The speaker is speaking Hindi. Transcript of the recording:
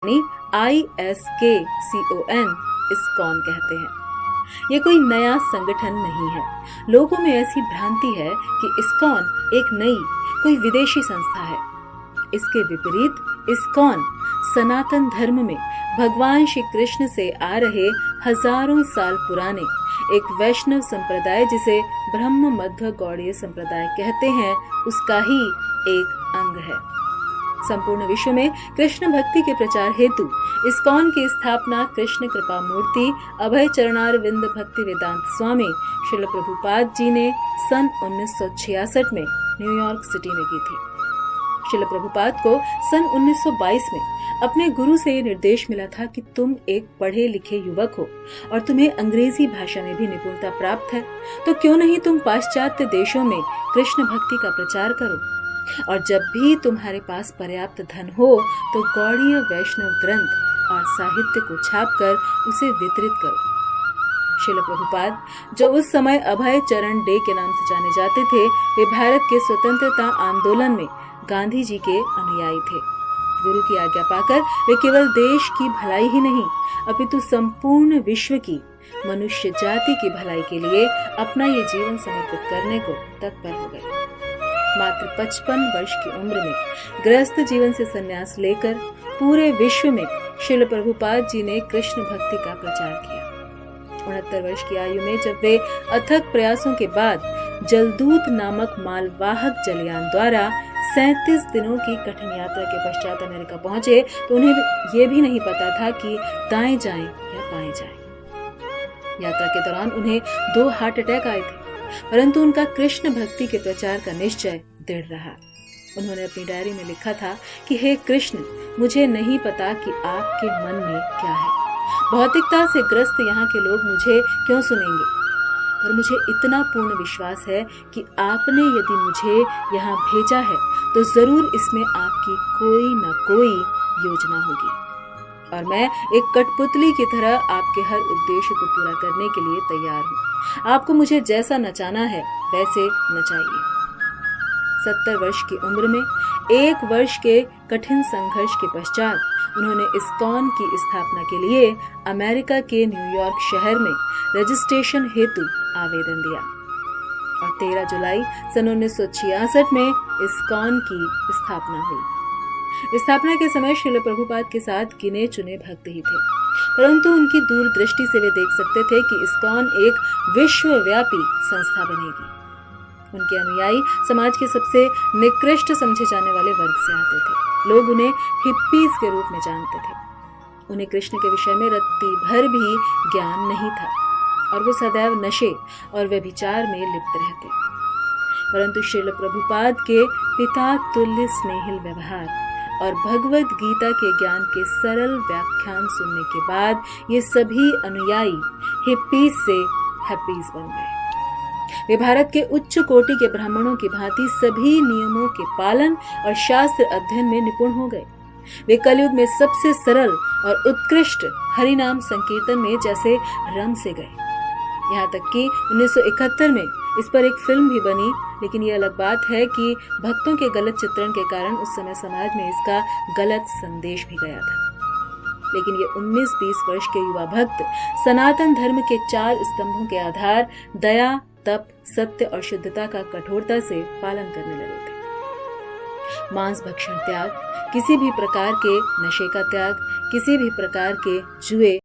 ISKCON इस्कॉन कहते हैं। ये कोई नया संगठन नहीं है। लोगों में ऐसी भ्रांति है कि इस्कॉन एक नई कोई विदेशी संस्था है। इसके विपरीत इस्कॉन सनातन धर्म में भगवान श्री कृष्ण से आ रहे हजारों साल पुराने एक वैष्णव संप्रदाय, जिसे ब्रह्म मध्व गौड़ीय संप्रदाय कहते हैं, उसका ही एक अंग है। संपूर्ण विश्व में कृष्ण भक्ति के प्रचार हेतु इस्कॉन की स्थापना कृष्ण कृपा मूर्ति अभय चरणारविंद भक्ति वेदांत स्वामी श्रील प्रभुपाद जी ने सन 1966 में न्यूयॉर्क सिटी में की थी। श्रील प्रभुपाद को सन 1922 में अपने गुरु से ये निर्देश मिला था कि तुम एक पढ़े लिखे युवक हो और तुम्हें अंग्रेजी भाषा में भी निपुणता प्राप्त है, तो क्यों नहीं तुम पाश्चात्य देशों में कृष्ण भक्ति का प्रचार करो, और जब भी तुम्हारे पास पर्याप्त धन हो तो गौड़ीय वैष्णव ग्रंथ और साहित्य को छापकर उसे वितरित करो। श्रील प्रभुपाद, जो उस समय अभय चरण डे के नाम से जाने जाते थे, वे भारत के स्वतंत्रता आंदोलन में गांधी जी के अनुयायी थे। गुरु की आज्ञा पाकर वे केवल देश की भलाई ही नहीं, अपितु संपूर्ण विश्व की मनुष्य जाति की भलाई के लिए अपना ये जीवन समर्पित करने को तत्पर हो गए। मात्र 55 वर्ष की उम्र में गृहस्थ जीवन से संन्यास लेकर पूरे विश्व में श्रील प्रभुपाद जी ने कृष्ण भक्ति का प्रचार किया। 69 वर्ष की आयु में जब वे अथक प्रयासों के बाद जलदूत नामक मालवाहक जलयान द्वारा 37 दिनों की कठिन यात्रा के पश्चात अमेरिका पहुंचे, तो उन्हें ये भी नहीं पता था कि दाएं जाएं या बाएं जाएं। यात्रा के दौरान उन्हें 2 हार्ट अटैक आए थे, परंतु उनका कृष्ण भक्ति के प्रचार का निश्चय दृढ़ रहा। उन्होंने अपनी डायरी में लिखा था कि हे कृष्ण, मुझे नहीं पता कि आपके मन में क्या है। भौतिकता से ग्रस्त यहाँ के लोग मुझे क्यों सुनेंगे, पर मुझे इतना पूर्ण विश्वास है कि आपने यदि मुझे यहाँ भेजा है तो जरूर इसमें आपकी कोई न कोई योजना होगी, और मैं एक कठपुतली की तरह आपके हर उद्देश्य को पूरा करने के लिए तैयार हूँ। आपको मुझे जैसा नचाना है वैसे नचाइए। 70 वर्ष की उम्र में 1 वर्ष के कठिन संघर्ष के पश्चात उन्होंने इस्कॉन की स्थापना के लिए अमेरिका के न्यूयॉर्क शहर में रजिस्ट्रेशन हेतु आवेदन दिया, और 13 जुलाई सन 1966 में इस्कॉन की स्थापना हुई। स्थापना के समय श्रील प्रभुपाद के साथ गिने चुने भक्त ही थे, परंतु उनकी दूरदृष्टि से वे देख सकते थे कि इस्कॉन एक विश्वव्यापी संस्था बनेगी। उनके अनुयायी समाज के सबसे निकृष्ट समझे जाने वाले वर्ग से आते थे। लोग उन्हें हिप्पीज के रूप में जानते थे। उन्हें कृष्ण के विषय में रत्ती भर भी ज्ञान नहीं था, और वो सदैव नशे और व्यभिचार में लिप्त रहते। परंतु श्रील प्रभुपाद के पिता तुल्य स्नेहिल व्यवहार और भगवद गीता के ज्ञान के सरल व्याख्यान सुनने के बाद ये सभी अनुयायी हिप्पीज से हैप्पीज बन गए। वे भारत के उच्च कोटि के ब्राह्मणों की भांति सभी नियमों के पालन और शास्त्र अध्ययन में निपुण हो गए। वे कलयुग में सबसे सरल और उत्कृष्ट हरिनाम संकीर्तन में जैसे रम से गए। यहाँ तक कि 1971 में इस पर एक फिल्म भी बनी, लेकिन ये अलग बात है कि भक्तों के गलत चित्रण के कारण उस समय समाज में इसका गलत संदेश भी गया था। लेकिन ये 19-20 वर्ष के युवा भक्त सनातन धर्म के 4 स्तंभों के आधार दया, तप, सत्य और शुद्धता का कठोरता से पालन करने लगे थे। मांस भक्षण त्याग, किसी भी प्रकार के नशे का त्याग, किसी भी प्रकार के जुए